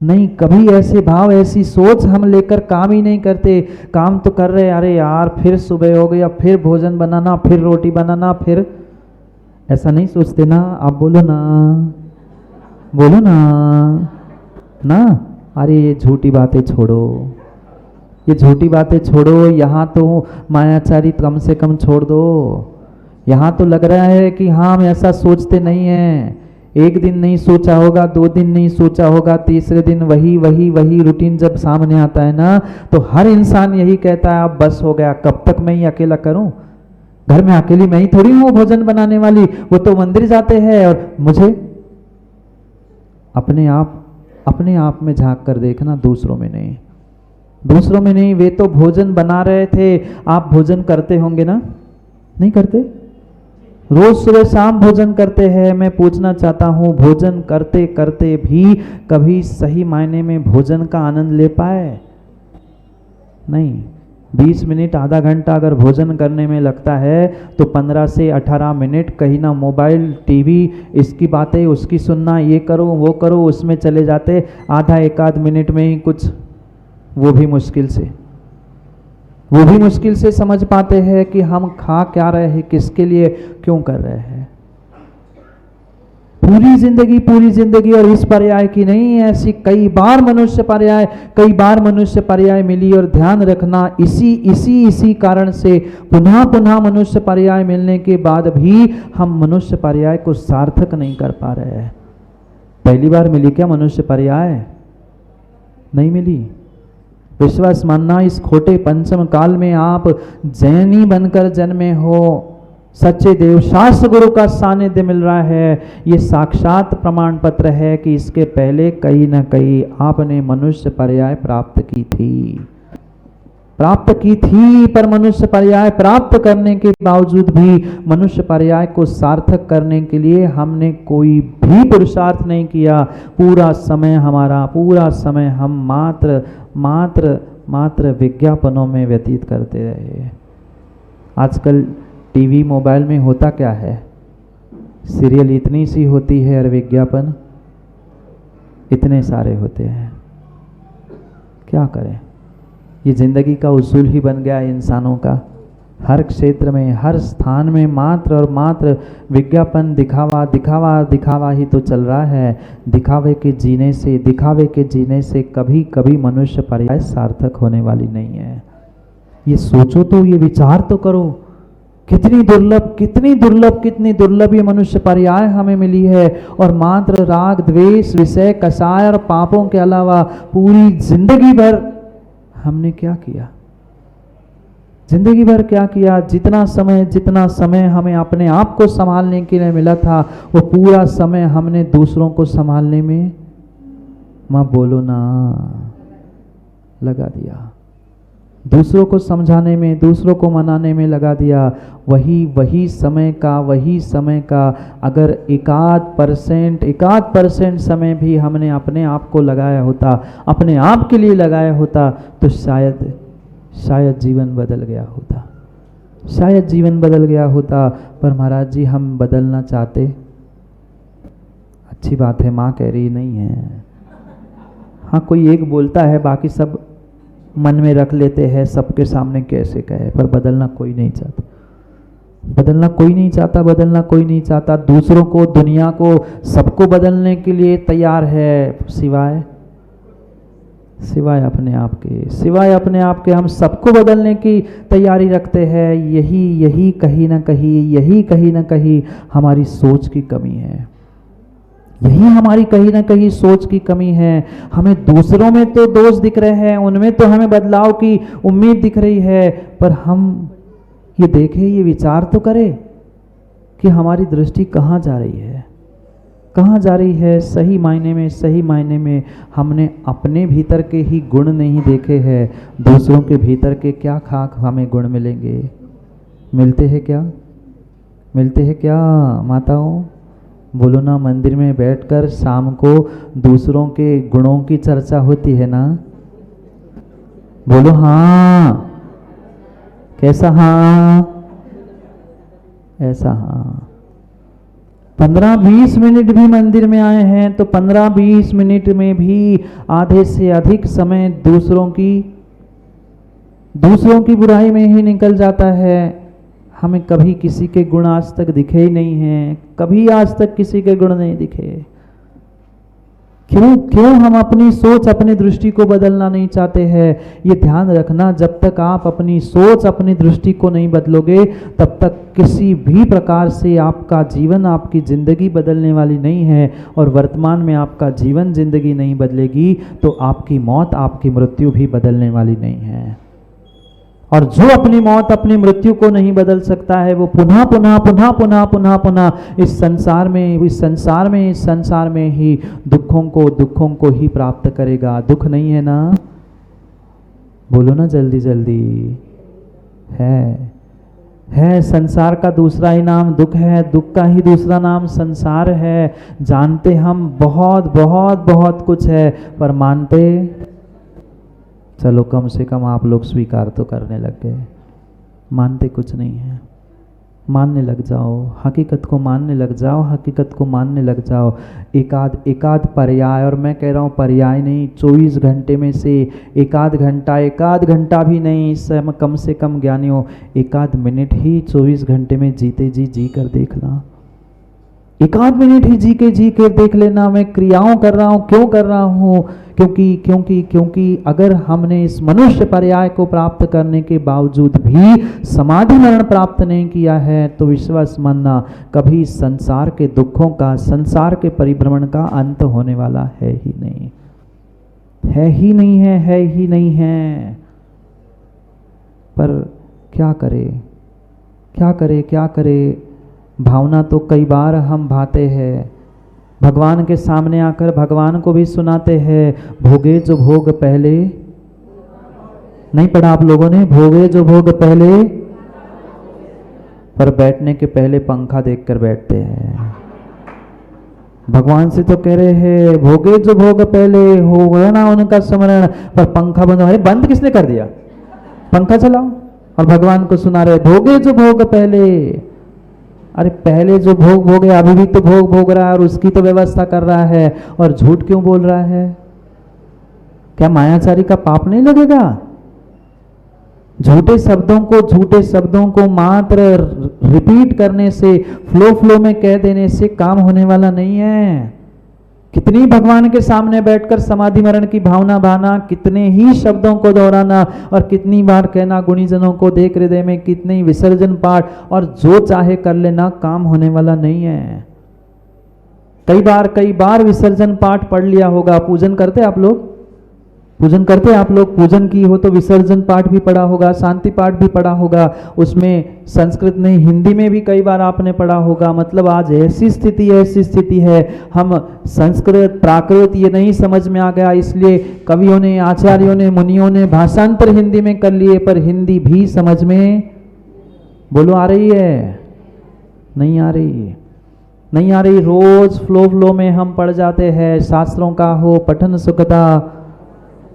नहीं, कभी ऐसे भाव ऐसी सोच हम लेकर काम ही नहीं करते। काम तो कर रहे, अरे यार फिर सुबह हो गया, फिर भोजन बनाना, फिर रोटी बनाना, फिर ऐसा नहीं सोचते ना। आप बोलो ना, बोलो ना। ना, अरे ये झूठी बातें छोड़ो, ये झूठी बातें छोड़ो। यहाँ तो मायाचारी कम से कम छोड़ दो। यहाँ तो लग रहा है कि हाँ हम ऐसा सोचते नहीं हैं। एक दिन नहीं सोचा होगा, 2 दिन नहीं सोचा होगा, तीसरे दिन वही वही वही रूटीन जब सामने आता है ना, तो हर इंसान यही कहता है अब बस हो गया, कब तक मैं ही अकेला करूं। घर में अकेली मैं ही थोड़ी हूँ भोजन बनाने वाली, वो तो मंदिर जाते हैं। और मुझे अपने आप में झांक कर देखना, दूसरों में नहीं, दूसरों में नहीं। वे तो भोजन बना रहे थे, आप भोजन करते होंगे ना, नहीं करते? रोज सुबह शाम भोजन करते हैं। मैं पूछना चाहता हूँ, भोजन करते करते भी कभी सही मायने में भोजन का आनंद ले पाए? नहीं। 20 मिनट आधा घंटा अगर भोजन करने में लगता है तो 15 से 18 मिनट कहीं ना मोबाइल, टीवी, इसकी बातें उसकी सुनना, ये करो वो करो, उसमें चले जाते। आधा एक आध मिनट में ही कुछ, वो भी मुश्किल से समझ पाते हैं कि हम खा क्या रहे हैं, किसके लिए, क्यों कर रहे हैं। पूरी जिंदगी और इस पर्याय की नहीं, ऐसी कई बार मनुष्य पर्याय मिली। और ध्यान रखना, इसी कारण से पुनः पुनः मनुष्य पर्याय मिलने के बाद भी हम मनुष्य पर्याय को सार्थक नहीं कर पा रहे हैं। पहली बार मिली क्या मनुष्य पर्याय? नहीं मिली। विश्वास मानना, इस खोटे पंचम काल में आप जैनी बनकर जन्मे हो, सच्चे देव शास्त्र गुरु का सानिध्य मिल रहा है। ये साक्षात प्रमाण पत्र है कि इसके पहले कहीं ना कहीं आपने मनुष्य पर्याय प्राप्त की थी, पर मनुष्य पर्याय प्राप्त करने के बावजूद भी मनुष्य पर्याय को सार्थक करने के लिए हमने कोई भी पुरुषार्थ नहीं किया। पूरा समय हम मात्र विज्ञापनों में व्यतीत करते रहे। आजकल टीवी मोबाइल में होता क्या है, सीरियल इतनी सी होती है और विज्ञापन इतने सारे होते हैं। क्या करें, ये जिंदगी का उसूल ही बन गया है इंसानों का। हर क्षेत्र में, हर स्थान में मात्र और मात्र विज्ञापन, दिखावा ही तो चल रहा है। दिखावे के जीने से कभी कभी मनुष्य पर्याय सार्थक होने वाली नहीं है। ये सोचो तो, ये विचार तो करो, कितनी दुर्लभ ये मनुष्य पर्याय हमें मिली है। और मात्र राग द्वेष, विषय कषाय और पापों के अलावा पूरी जिंदगी भर हमने क्या किया? जितना समय हमें अपने आप को संभालने के लिए मिला था, वो पूरा समय हमने दूसरों को संभालने में, मां बोलो ना, लगा दिया। दूसरों को समझाने में, दूसरों को मनाने में लगा दिया। वही समय का अगर एकाध परसेंट समय भी हमने अपने आप को लगाया होता, अपने आप के लिए लगाया होता, तो शायद जीवन बदल गया होता। पर महाराज जी हम बदलना चाहते, अच्छी बात है, माँ कह रही नहीं है। हाँ, कोई एक बोलता है, बाकी सब मन में रख लेते हैं, सबके सामने कैसे कहे, पर बदलना कोई नहीं चाहता। दूसरों को, दुनिया को, सबको बदलने के लिए तैयार है, सिवाय अपने आप के हम सबको बदलने की तैयारी रखते हैं। यही कहीं ना कहीं हमारी सोच की कमी है। सोच की कमी है। हमें दूसरों में तो दोष दिख रहे हैं, उनमें तो हमें बदलाव की उम्मीद दिख रही है, पर हम ये देखें, ये विचार तो करें कि हमारी दृष्टि कहाँ जा रही है। सही मायने में हमने अपने भीतर के ही गुण नहीं देखे हैं, दूसरों के भीतर के क्या खाक हमें गुण मिलेंगे? मिलते हैं क्या माताओं? बोलो ना, मंदिर में बैठकर शाम को दूसरों के गुणों की चर्चा होती है ना? बोलो हाँ। कैसा हाँ? ऐसा हाँ। 15-20 मिनट भी मंदिर में आए हैं तो 15-20 मिनट में भी आधे से अधिक समय दूसरों की बुराई में ही निकल जाता है। हमें कभी किसी के गुण आज तक दिखे ही नहीं हैं, कभी आज तक किसी के गुण नहीं दिखे। क्यों हम अपनी सोच, अपनी दृष्टि को बदलना नहीं चाहते हैं? ये ध्यान रखना, जब तक आप अपनी सोच, अपनी दृष्टि को नहीं बदलोगे तब तक किसी भी प्रकार से आपका जीवन, आपकी जिंदगी बदलने वाली नहीं है। और वर्तमान में आपका जीवन, जिंदगी नहीं बदलेगी तो आपकी मौत, आपकी मृत्यु भी बदलने वाली नहीं है। और जो अपनी मौत, अपनी मृत्यु को नहीं बदल सकता है वो पुनः पुनः पुनः पुनः पुनः पुनः इस संसार में ही दुखों को ही प्राप्त करेगा। दुख नहीं है ना? बोलो ना जल्दी जल्दी। है संसार का दूसरा ही नाम दुख है, दुख का ही दूसरा नाम संसार है। जानते हम बहुत बहुत बहुत कुछ है, पर मानते, चलो कम से कम आप लोग स्वीकार तो करने लग गए। मानते कुछ नहीं है। मानने लग जाओ, हकीकत को मानने लग जाओ, हकीकत को मानने लग जाओ। एकाध पर्याय, और मैं कह रहा हूँ पर्याय नहीं, 24 घंटे में से एकाध घंटा भी नहीं, कम से कम ज्ञानियों एकाध मिनट ही 24 घंटे में जीते जी कर देखना। एकाध मिनट ही जी के देख लेना, मैं क्रियाओं कर रहा हूँ, क्यों कर रहा हूँ? क्योंकि अगर हमने इस मनुष्य पर्याय को प्राप्त करने के बावजूद भी समाधि मरण प्राप्त नहीं किया है तो विश्वास मानना, कभी संसार के दुखों का, संसार के परिभ्रमण का अंत होने वाला है ही नहीं। है ही नहीं है। पर क्या करे? भावना तो कई बार हम भाते हैं, भगवान के सामने आकर भगवान को भी सुनाते हैं, भोगे जो भोग पहले, नहीं पढ़ा आप लोगों ने? भोगे जो भोग पहले, पर बैठने के पहले पंखा देखकर बैठते हैं। भगवान से तो कह रहे हैं भोगे जो भोग पहले, हो गया ना उनका स्मरण, पर पंखा बंद। अरे बंद किसने कर दिया? पंखा चलाओ। और भगवान को सुना रहे भोगे जो भोग पहले। अरे पहले जो भोग भोगे, अभी भी तो भोग रहा है और उसकी तो व्यवस्था कर रहा है, और झूठ क्यों बोल रहा है? क्या मायाचारी का पाप नहीं लगेगा? झूठे शब्दों को मात्र रिपीट करने से, फ्लो में कह देने से काम होने वाला नहीं है। कितनी भगवान के सामने बैठकर समाधि मरण की भावना भाना, कितने ही शब्दों को दोहराना और कितनी बार कहना गुणीजनों को देख हृदय में, कितने विसर्जन पाठ, और जो चाहे कर लेना, काम होने वाला नहीं है। कई बार विसर्जन पाठ पढ़ लिया होगा। पूजन करते आप लोग? पूजन की हो तो विसर्जन पाठ भी पढ़ा होगा, शांति पाठ भी पढ़ा होगा। उसमें संस्कृत नहीं, हिंदी में भी कई बार आपने पढ़ा होगा। मतलब आज ऐसी स्थिति है, हम संस्कृत प्राकृत ये नहीं समझ में आ गया, इसलिए कवियों ने, आचार्यों ने, मुनियों ने भाषांतर हिंदी में कर लिए, पर हिंदी भी समझ में, बोलो आ रही है? नहीं आ रही। रोज फ्लो में हम पढ़ जाते हैं। शास्त्रों का हो पठन सुखदा,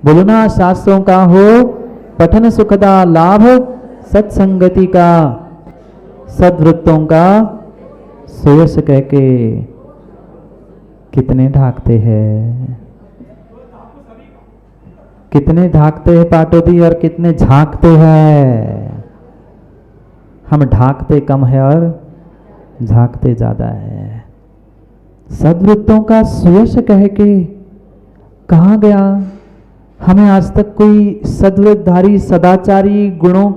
बोलो ना, शास्त्रों का हो पठन सुखदा, लाभ सत्संगति का, सद्वृत्तों का सोयस कह के कितने ढाकते हैं पाटोदी, और कितने झांकते हैं। हम ढाकते कम है और झांकते ज्यादा है। सद्वृत्तों का सोयस कह के कहाँ गया? हमें आज तक कोई सद्वृत्तधारी, सदाचारी, गुणों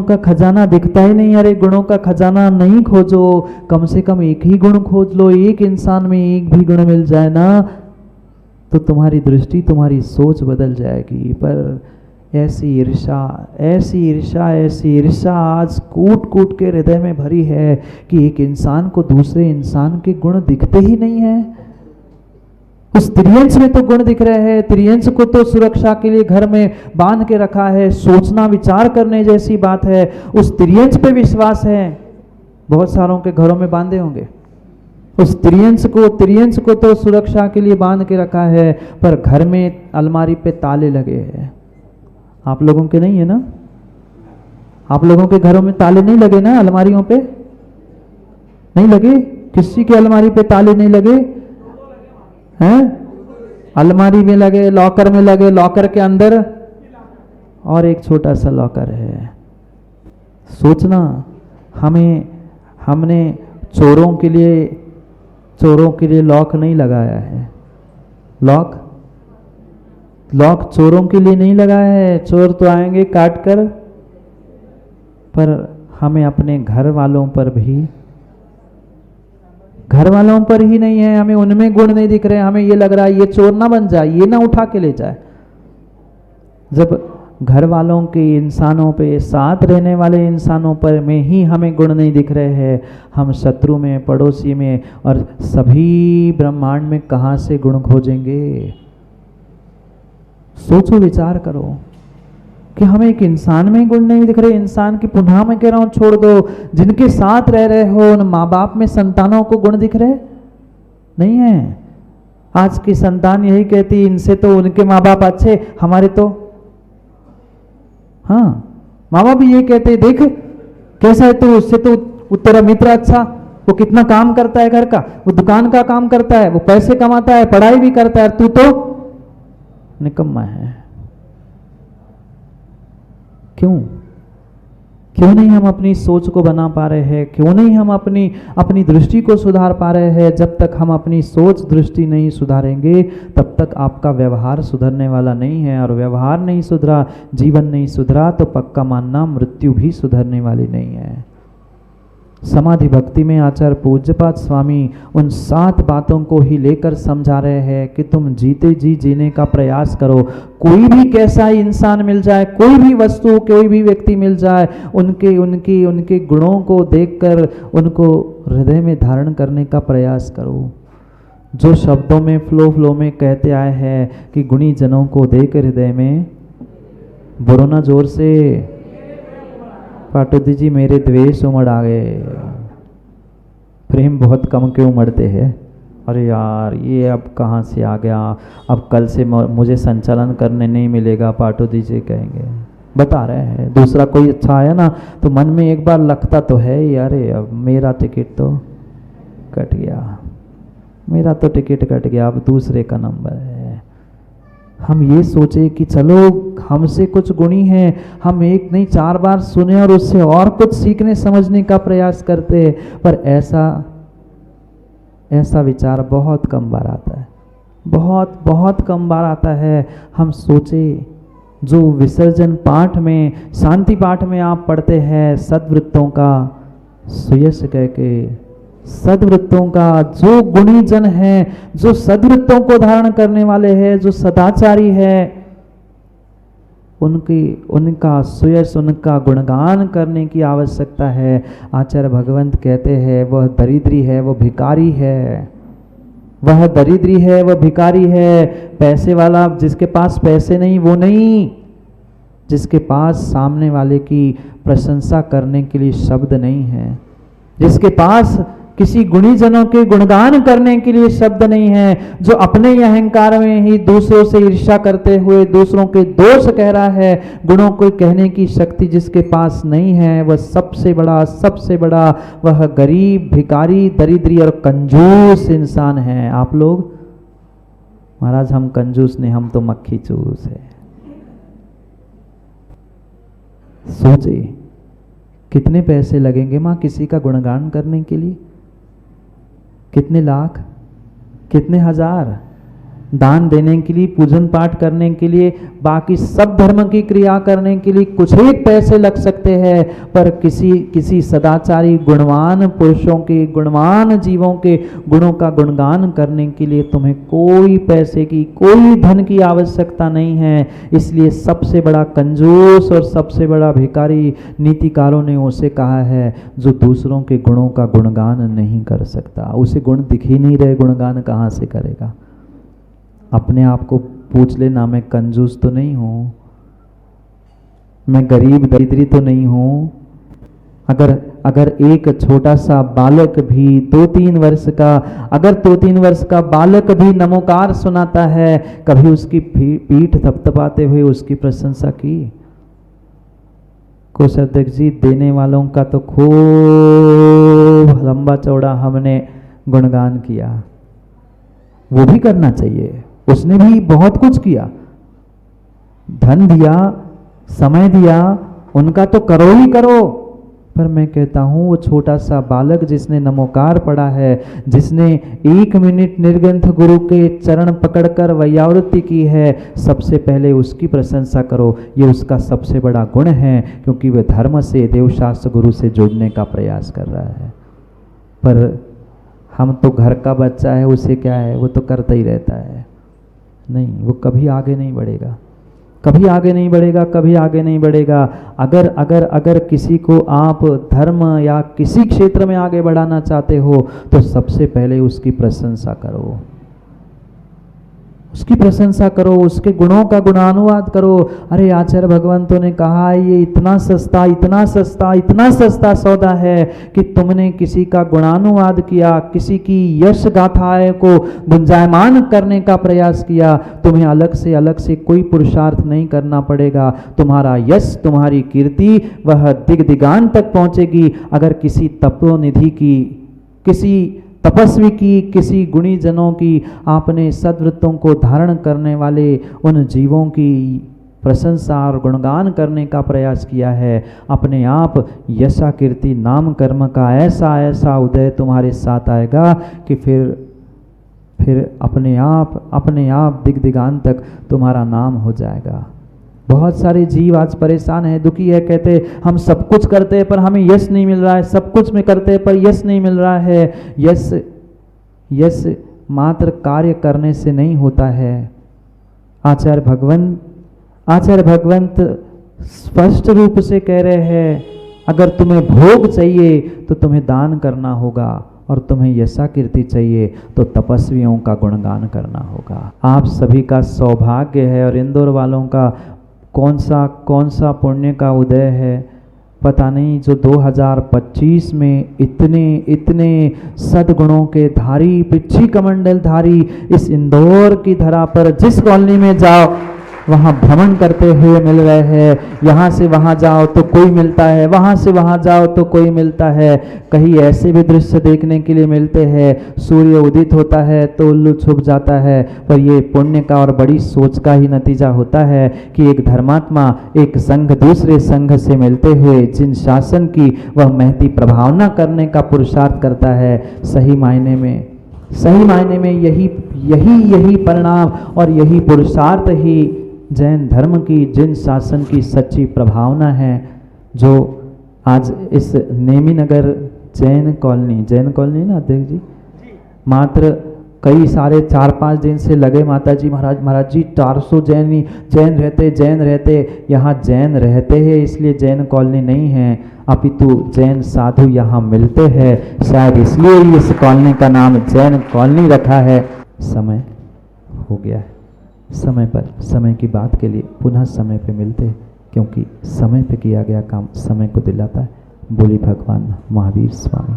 का खजाना दिखता ही नहीं। अरे गुणों का खजाना नहीं खोजो, कम से कम एक ही गुण खोज लो। एक इंसान में एक भी गुण मिल जाए ना, तो तुम्हारी दृष्टि, तुम्हारी सोच बदल जाएगी। पर ऐसी ईर्ष्या आज कूट के हृदय में भरी है कि एक इंसान को दूसरे इंसान के गुण दिखते ही नहीं है। उस त्रियंश में तो गुण दिख रहे हैं, त्रियंश को तो सुरक्षा के लिए घर में बांध के रखा है, सोचना विचार करने जैसी बात है। उस त्रियंश पे विश्वास है, बहुत सारों के घरों में बांधे होंगे। उस त्रियंश को तो सुरक्षा के लिए बांध के रखा है, पर घर में अलमारी पे ताले लगे हैं। आप लोगों के नहीं है ना? आप लोगों के घरों में ताले नहीं लगे ना? अलमारियों पे नहीं लगे? किसी की अलमारी पे ताले नहीं लगे हैं? अलमारी में लगे, लॉकर में लगे, लॉकर के अंदर और एक छोटा सा लॉकर है। सोचना, हमने चोरों के लिए लॉक नहीं लगाया है। लॉक चोरों के लिए नहीं लगाया है। चोर तो आएंगे काट कर, पर हमें अपने घर वालों पर ही नहीं है, हमें उनमें गुण नहीं दिख रहे। हमें ये लग रहा है ये चोर ना बन जाए, ये ना उठा के ले जाए। जब घर वालों के इंसानों पे, साथ रहने वाले इंसानों पर में ही हमें गुण नहीं दिख रहे हैं, हम शत्रु में, पड़ोसी में और सभी ब्रह्मांड में कहाँ से गुण खोजेंगे? सोचो, विचार करो कि हमें एक इंसान में गुण नहीं दिख रहे। इंसान की पुनः मैं कह रहा हूं छोड़ दो, जिनके साथ रह रहे हो उन माँ बाप में संतानों को गुण दिख रहे नहीं है। आज की संतान यही कहती, इनसे तो उनके माँ बाप अच्छे, हमारे तो, हाँ, माँ बाप भी ये कहते, देख कैसा है तू, उससे तो तेरा मित्र अच्छा, वो कितना काम करता है घर का, वो दुकान का काम करता है, वो पैसे कमाता है, पढ़ाई भी करता है, तू तो निकम्मा है। क्यों नहीं हम अपनी सोच को बना पा रहे हैं? क्यों नहीं हम अपनी दृष्टि को सुधार पा रहे हैं? जब तक हम अपनी सोच दृष्टि नहीं सुधारेंगे तब तक आपका व्यवहार सुधरने वाला नहीं है, और व्यवहार नहीं सुधरा, जीवन नहीं सुधरा तो पक्का मानना मृत्यु भी सुधरने वाली नहीं है। समाधि भक्ति में आचार्य पूज्यपाद स्वामी उन 7 बातों को ही लेकर समझा रहे हैं कि तुम जीते जी जीने का प्रयास करो। कोई भी कैसा ही इंसान मिल जाए, कोई भी वस्तु, कोई भी व्यक्ति मिल जाए, उनके गुणों को देखकर उनको हृदय में धारण करने का प्रयास करो। जो शब्दों में फ्लो में कहते आए हैं कि गुणी जनों को देकर हृदय में, बोलो ना जोर से, पाटोदी जी मेरे द्वेष उमड़ आ गए। प्रेम बहुत कम क्यों उमड़ते हैं? अरे यार ये अब कहाँ से आ गया, अब कल से मुझे संचालन करने नहीं मिलेगा, पाटोदी जी कहेंगे। बता रहे हैं, दूसरा कोई अच्छा आया ना तो मन में एक बार लगता तो है यार, अब मेरा टिकट तो कट गया, मेरा तो टिकट कट गया, अब दूसरे का नंबर है। हम ये सोचे कि चलो हमसे कुछ गुणी हैं, हम एक नहीं 4 बार सुने और उससे और कुछ सीखने समझने का प्रयास करते हैं, पर ऐसा विचार बहुत कम बार आता है, बहुत कम बार आता है। हम सोचे, जो विसर्जन पाठ में, शांति पाठ में आप पढ़ते हैं, सद्वृत्तों का सुयश कह के, सद्वृत्तों का, जो गुणी जन है, जो सद्वृत्तों को धारण करने वाले हैं, जो सदाचारी है, उनका सुयश, उनका गुणगान करने की आवश्यकता है। आचार्य भगवंत कहते हैं वह दरिद्री है, वह भिकारी है, वह दरिद्री है, वह भिकारी है। पैसे वाला, जिसके पास पैसे नहीं वो नहीं, जिसके पास सामने वाले की प्रशंसा करने के लिए शब्द नहीं है, जिसके पास किसी गुणी जनों के गुणगान करने के लिए शब्द नहीं है, जो अपने ही अहंकार में ही दूसरों से ईर्ष्या करते हुए दूसरों के दोष कह रहा है, गुणों को कहने की शक्ति जिसके पास नहीं है, वह सबसे बड़ा वह गरीब, भिखारी, दरिद्री और कंजूस इंसान है। आप लोग, महाराज हम कंजूस नहीं, हम तो मक्खी चूस है। सोचे कितने पैसे लगेंगे माँ किसी का गुणगान करने के लिए? कितने लाख, कितने हजार दान देने के लिए, पूजन पाठ करने के लिए, बाकी सब धर्म की क्रिया करने के लिए कुछ एक पैसे लग सकते हैं, पर किसी सदाचारी गुणवान पुरुषों के, गुणवान जीवों के गुणों का गुणगान करने के लिए तुम्हें कोई पैसे की, कोई धन की आवश्यकता नहीं है। इसलिए सबसे बड़ा कंजूस और सबसे बड़ा भिखारी नीतिकारों ने उसे कहा है जो दूसरों के गुणों का गुणगान नहीं कर सकता। उसे गुण दिख ही नहीं रहे, गुणगान कहाँ से करेगा? अपने आप को पूछ लेना, मैं कंजूस तो नहीं हूँ, मैं गरीब दरिद्री तो नहीं हूँ। अगर एक छोटा सा बालक भी 2-3 वर्ष का, अगर 2-3 वर्ष का बालक भी नमोकार सुनाता है, कभी उसकी पीठ थपथपाते हुए उसकी प्रशंसा की? कोषाध्यक्ष जी, देने वालों का तो खूब लंबा चौड़ा हमने गुणगान किया, वो भी करना चाहिए। उसने भी बहुत कुछ किया, धन दिया, समय दिया, उनका तो करो ही करो। पर मैं कहता हूं वो छोटा सा बालक जिसने नमोकार पढ़ा है, जिसने 1 मिनट निर्ग्रंथ गुरु के चरण पकड़कर वैयावृत्ति की है, सबसे पहले उसकी प्रशंसा करो। ये उसका सबसे बड़ा गुण है, क्योंकि वह धर्म से, देवशास्त्र गुरु से जोड़ने का प्रयास कर रहा है। पर हम तो घर का बच्चा है, उसे क्या है, वो तो करता ही रहता है। नहीं, वो कभी आगे नहीं बढ़ेगा, कभी आगे नहीं बढ़ेगा, कभी आगे नहीं बढ़ेगा। अगर अगर अगर किसी को आप धर्म या किसी क्षेत्र में आगे बढ़ाना चाहते हो तो सबसे पहले उसकी प्रशंसा करो, उसकी प्रशंसा करो, उसके गुणों का गुणानुवाद करो। अरे आचार्य भगवंतों ने कहा ये इतना सस्ता, इतना सस्ता, इतना सस्ता सौदा है कि तुमने किसी का गुणानुवाद किया, किसी की यश गाथाएं को गुंजायमान करने का प्रयास किया। तुम्हें अलग से कोई पुरुषार्थ नहीं करना पड़ेगा। तुम्हारा यश, तुम्हारी कीर्ति वह दिगदिगांत तक पहुंचेगी। अगर किसी तपोनिधि की, किसी तपस्वी की, किसी गुणी जनों की आपने सद्वृत्तों को धारण करने वाले उन जीवों की प्रशंसा और गुणगान करने का प्रयास किया है, अपने आप यशा कीर्ति नाम कर्म का ऐसा ऐसा उदय तुम्हारे साथ आएगा कि फिर अपने आप दिगदिगांत तक तुम्हारा नाम हो जाएगा। बहुत सारे जीव आज परेशान है, दुखी है, कहते हम सब कुछ करते हैं पर हमें यश नहीं मिल रहा है, सब कुछ में करते हैं पर यश नहीं मिल रहा है। यश मात्र कार्य करने से नहीं होता है। आचार्य भगवंत स्पष्ट रूप से कह रहे हैं, अगर तुम्हें भोग चाहिए तो तुम्हें दान करना होगा, और तुम्हें यशा कीर्ति चाहिए तो तपस्वियों का गुणगान करना होगा। आप सभी का सौभाग्य है, और इंदौर वालों का कौन सा पुण्य का उदय है पता नहीं, जो 2025 में इतने सद्गुणों के धारी, पिछी कमंडल धारी इस इंदौर की धरा पर जिस कॉलोनी में जाओ वहाँ भ्रमण करते हुए मिल रहे हैं। यहाँ से वहाँ जाओ तो कोई मिलता है, वहाँ से वहाँ जाओ तो कोई मिलता है। कहीं ऐसे भी दृश्य देखने के लिए मिलते हैं, सूर्य उदित होता है तो उल्लू छुप जाता है। पर ये पुण्य का और बड़ी सोच का ही नतीजा होता है कि एक धर्मात्मा एक संघ दूसरे संघ से मिलते हुए जिन शासन की वह महती प्रभावना करने का पुरुषार्थ करता है, सही मायने में यही परिणाम और यही पुरुषार्थ ही जैन धर्म की, जिन शासन की सच्ची प्रभावना है, जो आज इस नेमी नगर जैन कॉलोनी ना अध्यक्ष जी, मात्र कई सारे 4-5 दिन से लगे माता जी महाराज जी 400 जैन रहते यहाँ जैन रहते हैं, इसलिए जैन कॉलोनी नहीं है, अपितु जैन साधु यहाँ मिलते हैं, शायद इसलिए इस कॉलोनी का नाम जैन कॉलोनी रखा है। समय हो गया है, समय की बात के लिए पुनः समय पे मिलते हैं, क्योंकि समय पे किया गया काम समय को दिलाता है। बोली भगवान महावीर स्वामी।